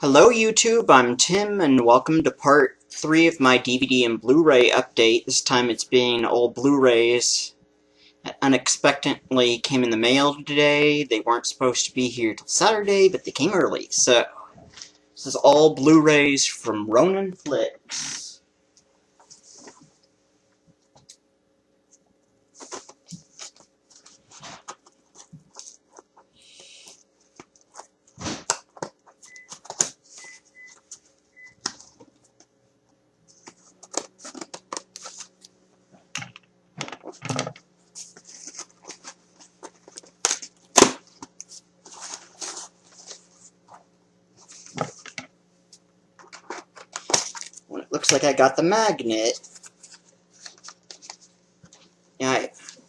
Hello YouTube, I'm Tim, and welcome to part 3 of my DVD and Blu-ray update. This time it's being old Blu-rays that unexpectedly came in the mail today. They weren't supposed to be here till Saturday, but they came early. So, this is all Blu-rays from Ronin Flicks. Well, it looks like I got the magnet. Yeah,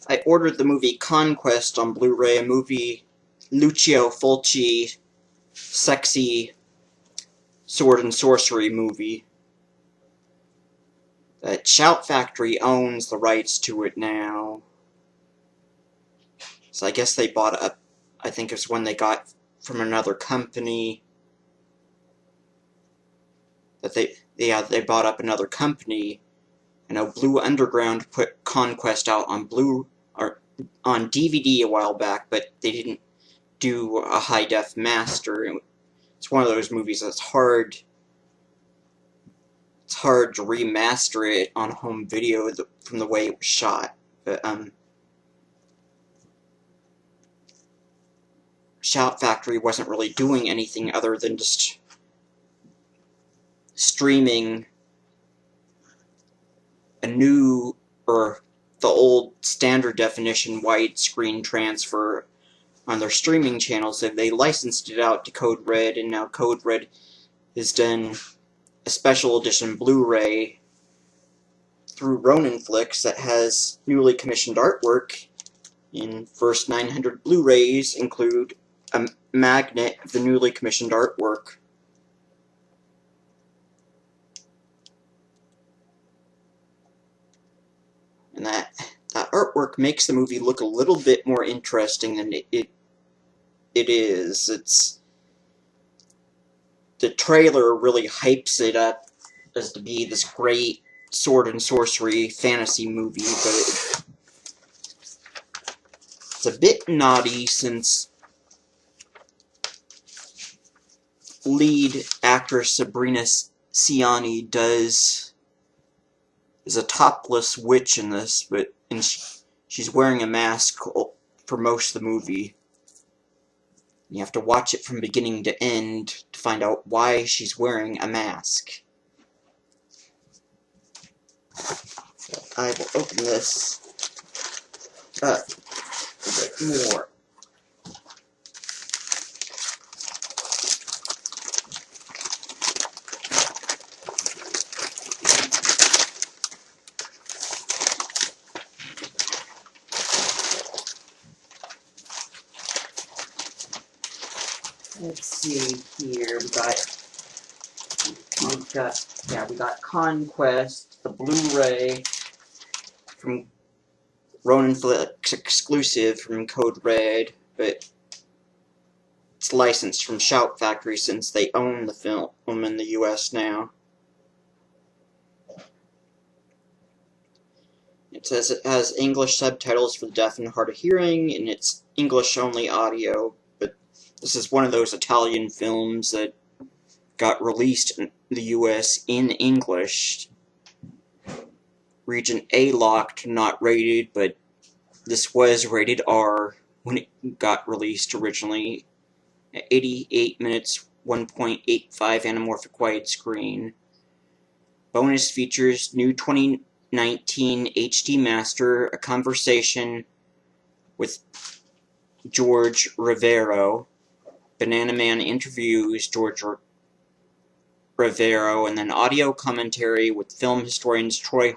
I ordered the movie Conquest on Blu-ray, a movie Lucio Fulci, sexy sword and sorcery movie. That Shout Factory owns the rights to it now. So I guess they bought up, I think it's one they got from another company. That they bought up another company. I know Blue Underground put Conquest out on on DVD a while back, but they didn't do a high-def master. It's one of those movies that's hard. It's hard to remaster it on home video from the way it was shot. But Shout Factory wasn't really doing anything other than just streaming a new, or the old standard definition widescreen transfer on their streaming channels. They licensed it out to Code Red, and now Code Red has done a special edition Blu-ray through Ronin Flicks that has newly commissioned artwork. In first 900 Blu-rays include a magnet of the newly commissioned artwork. And that artwork makes the movie look a little bit more interesting than it is. The trailer really hypes it up as to be this great sword and sorcery fantasy movie, but it's a bit naughty since lead actress Sabrina Ciani is a topless witch in this, and she's wearing a mask for most of the movie. You have to watch it from beginning to end to find out why she's wearing a mask. I will open this up a bit more. Let's see here. We got Conquest, the Blu-ray from Ronin Flicks exclusive from Code Red, but it's licensed from Shout Factory since they own the film in the US now. It says it has English subtitles for the deaf and hard of hearing, and it's English-only audio, but this is one of those Italian films that got released in the US in English. Region A locked, not rated, but this was rated R when it got released originally. At 88 minutes, 1.85 anamorphic widescreen. Bonus features new 2019 HD master, a conversation with George Rivero. Banana Man interviews George Rivero, and then audio commentary with film historians Troy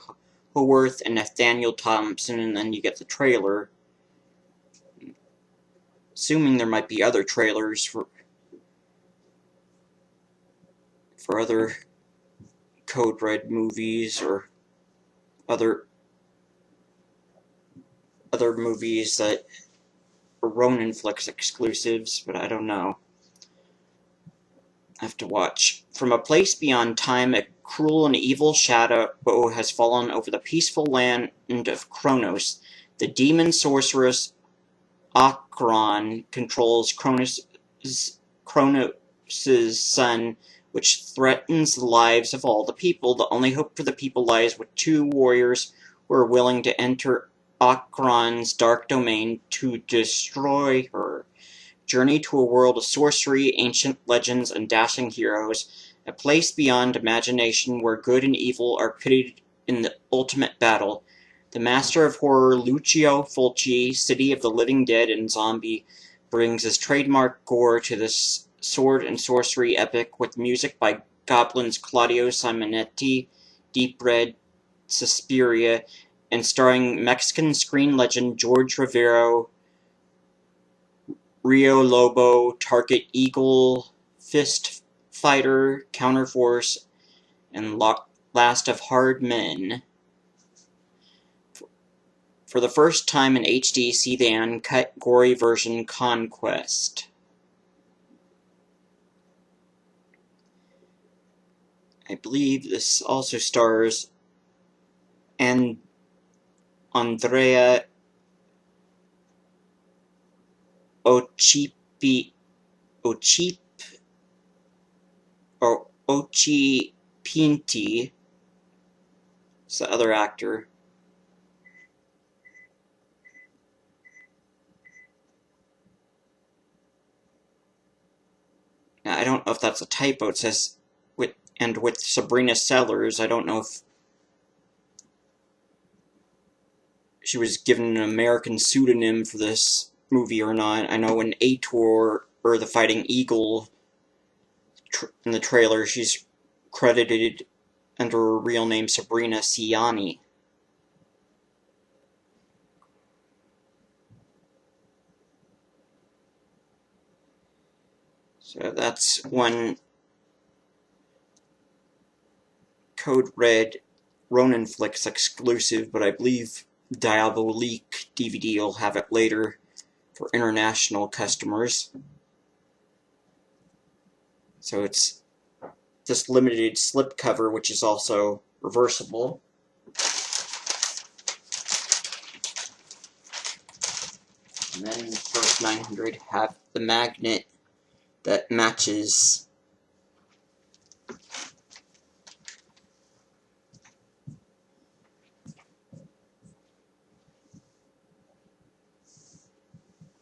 Haworth and Nathaniel Thompson, and then you get the trailer. Assuming there might be other trailers for other Code Red movies or other movies that are Ronin Flicks exclusives, but I don't know. I have to watch. From a place beyond time, a cruel and evil shadow has fallen over the peaceful land of Kronos. The demon sorceress Akron controls Kronos' son, which threatens the lives of all the people. The only hope for the people lies with two warriors who are willing to enter Akron's dark domain to destroy her. Journey to a world of sorcery, ancient legends, and dashing heroes. A place beyond imagination where good and evil are pitted in the ultimate battle. The master of horror Lucio Fulci, City of the Living Dead and Zombie, brings his trademark gore to this sword and sorcery epic with music by Goblin's Claudio Simonetti, Deep Red, Suspiria, and starring Mexican screen legend George Rivero, Rio Lobo, Target Eagle, Fist Fighter, Counterforce, and Last of Hard Men. For the first time in HD, see the uncut, gory version Conquest. I believe this also stars Andrea Occhipinti, it's the other actor. Now, I don't know if that's a typo. It says with Sabrina Sellers. I don't know if she was given an American pseudonym for this movie or not. I know in Ator, or the Fighting Eagle, in the trailer, she's credited under her real name Sabrina Ciani. So that's one Code Red Ronin Flicks exclusive, but I believe Diabolique DVD will have it later for international customers. So it's this limited slipcover, which is also reversible. And then the first 900 have the magnet that matches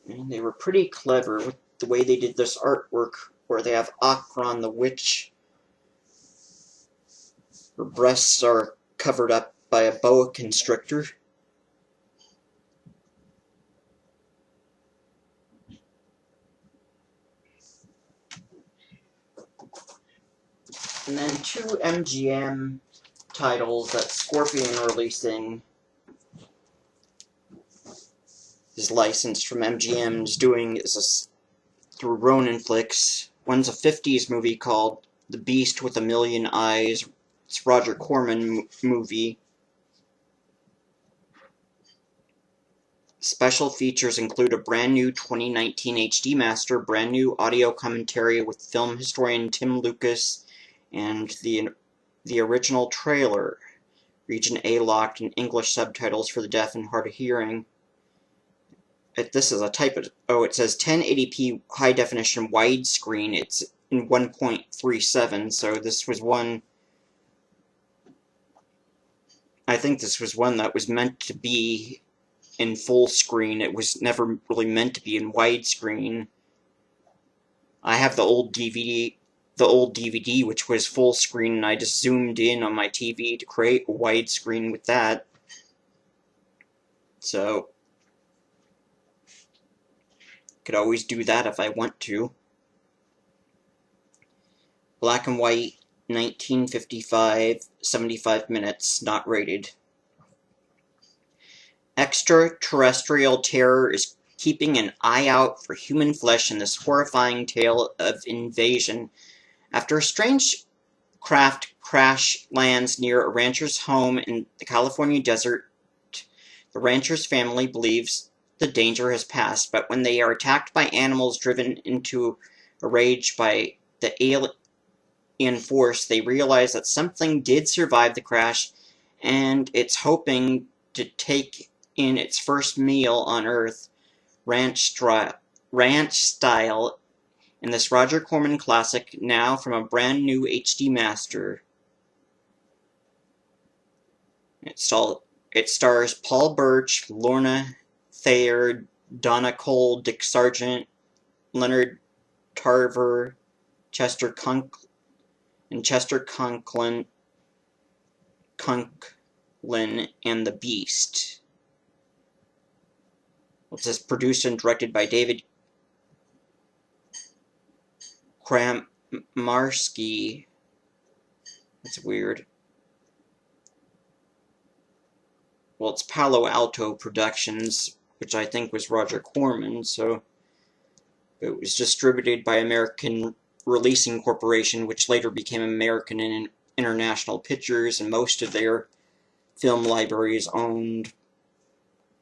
and they were pretty clever with the way they did this artwork, where they have Akron the witch. Her breasts are covered up by a boa constrictor. And then two MGM titles that Scorpion releasing is licensed from MGM's doing is through Ronin Flicks. One's a 50s movie called The Beast with a Million Eyes. It's a Roger Corman movie. Special features include a brand new 2019 HD master, brand new audio commentary with film historian Tim Lucas, and the original trailer. Region A locked and English subtitles for the deaf and hard of hearing. This is a type of... Oh, it says 1080p high definition widescreen. It's in 1.37, so this was one... I think this was one that was meant to be in full screen. It was never really meant to be in widescreen. I have the old DVD, which was full screen, and I just zoomed in on my TV to create a widescreen with that. So, could always do that if I want to. Black and white, 1955, 75 minutes, not rated. Extraterrestrial terror is keeping an eye out for human flesh in this horrifying tale of invasion. After a strange craft crash lands near a rancher's home in the California desert, the rancher's family believes the danger has passed, but when they are attacked by animals driven into a rage by the in force, they realize that something did survive the crash, and it's hoping to take in its first meal on Earth, ranch style, in this Roger Corman classic, now from a brand new HD master. It stars Paul Birch, Lorna Thayer, Donna Cole, Dick Sargent, Leonard Tarver, Chester Conklin, and the Beast. It says produced and directed by David Kramarski. That's weird. Well, it's Palo Alto Productions, which I think was Roger Corman, so it was distributed by American Releasing Corporation, which later became American and International Pictures, and most of their film library is owned.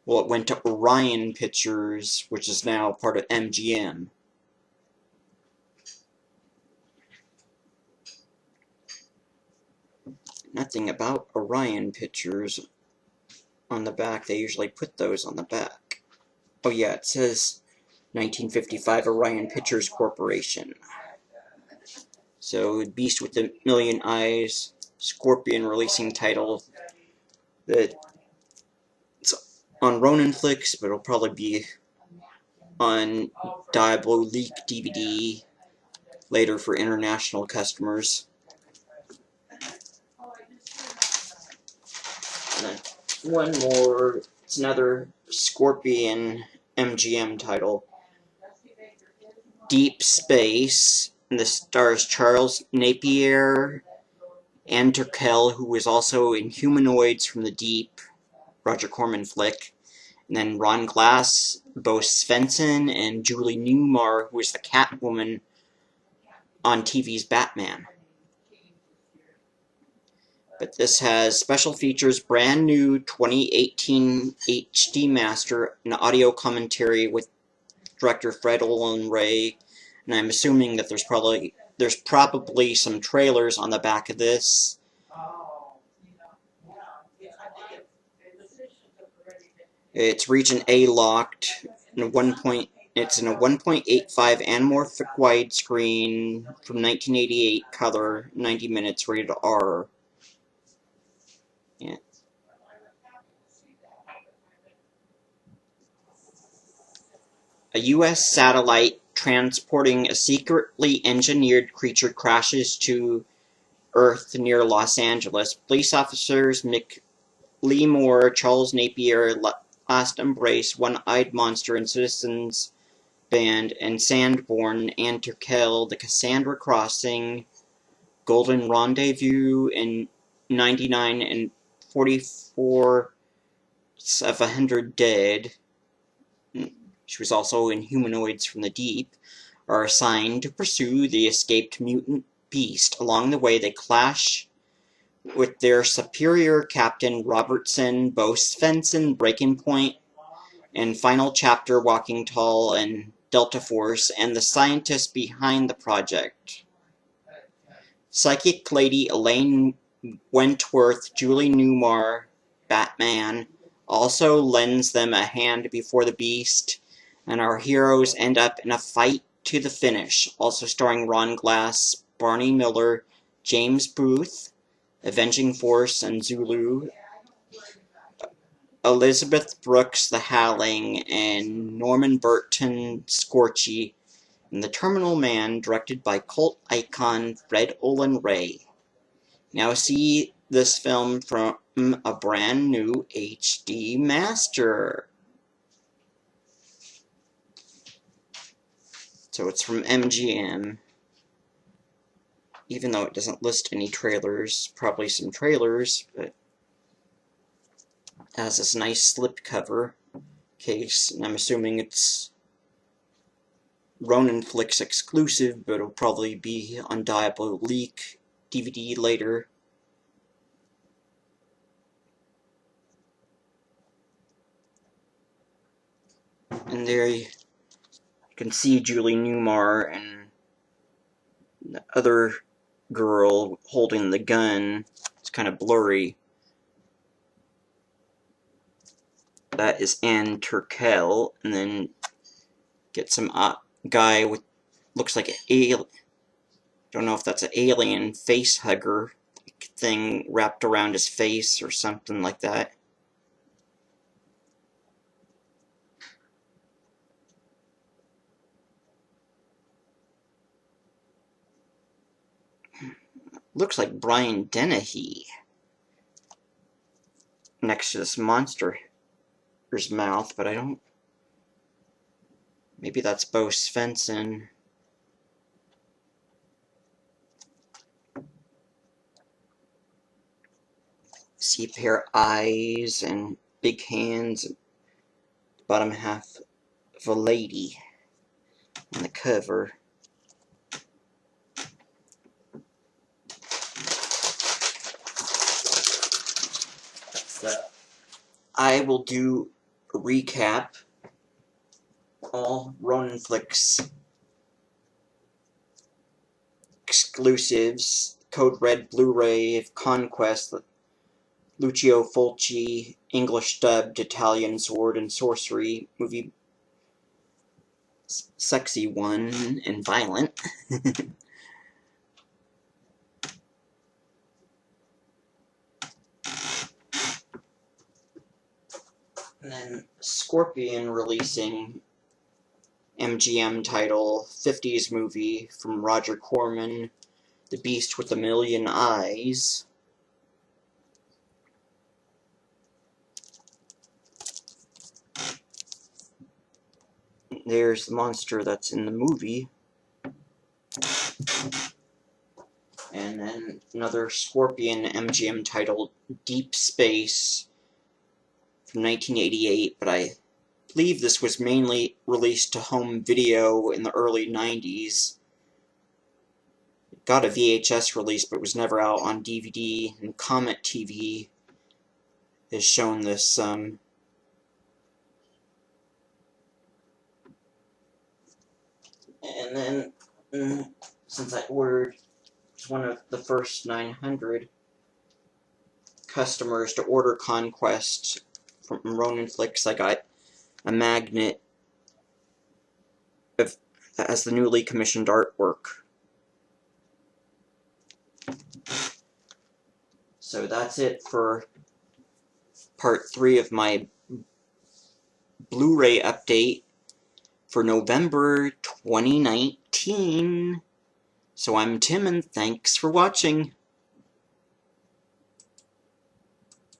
Well, it went to Orion Pictures, which is now part of MGM. Nothing about Orion Pictures on the back. They usually put those on the back. Oh yeah, it says 1955 Orion Pictures Corporation. So, Beast with a Million Eyes, Scorpion releasing title. It's on Ronin Flicks, but it'll probably be on Diablo-Leak DVD later for international customers. And then one more, it's another Scorpion MGM title. Deep Space, and this stars Charles Napier, Anne Turkel, who was also in Humanoids from the Deep, Roger Corman flick, and then Ron Glass, Bo Svensson, and Julie Newmar, who was the Catwoman on TV's Batman. But this has special features, brand new 2018 HD master, an audio commentary with director Fred Olen Ray, and I'm assuming that there's probably some trailers on the back of this. It's region A locked, it's in a 1.85 anamorphic widescreen from 1988, color, 90 minutes, rated R. Yeah. A U.S. satellite transporting a secretly engineered creature crashes to Earth near Los Angeles. Police officers McLemore, Charles Napier, Last Embrace, One-Eyed Monster, and Citizens Band, and Sandborn, Anne Turkel, The Cassandra Crossing, Golden Rendezvous, and 99 and 44 of 100 Dead. She was also in Humanoids from the Deep, are assigned to pursue the escaped mutant beast. Along the way, they clash with their superior Captain Robertson, Bo Svensson, Breaking Point, and Final Chapter, Walking Tall, and Delta Force, and the scientists behind the project. Psychic Lady Elaine Wentworth, Julie Newmar, Batman, also lends them a hand before the beast, and our heroes end up in a fight to the finish, also starring Ron Glass, Barney Miller, James Booth, Avenging Force, and Zulu, Elizabeth Brooks, The Howling, and Norman Burton, Scorchy, and The Terminal Man, directed by cult icon Fred Olen Ray. Now see this film from a brand new HD master. So it's from MGM. Even though it doesn't list any trailers, probably some trailers, but it has this nice slipcover case, and I'm assuming it's Ronin Flicks exclusive, but it'll probably be on Diablo-Leak DVD later. And there you can see Julie Newmar and the other girl holding the gun. It's kind of blurry. That is Anne Turkel, and then get some guy with looks like an alien. Don't know if that's an alien face hugger thing wrapped around his face or something like that. Looks like Brian Dennehy next to this monster's mouth, but I don't. Maybe that's Bo Svensson. See a pair of eyes and big hands. Bottom half of a lady on the cover. So I will do a recap. All Ronin Flicks exclusives. Code Red Blu-ray of Conquest. Lucio Fulci, English dubbed Italian Sword and Sorcery movie. Sexy one and violent. And then Scorpion releasing MGM title, 50s movie from Roger Corman, The Beast with a Million Eyes. There's the monster that's in the movie. And then another Scorpion MGM title, Deep Space from 1988, but I believe this was mainly released to home video in the early 90s. It got a VHS release, but was never out on DVD, and Comet TV has shown this and then, since I ordered, was one of the first 900 customers to order Conquest from Ronin Flicks, I got a magnet that has the newly commissioned artwork. So that's it for part 3 of my Blu-ray update for November 2019. So I'm Tim, and thanks for watching.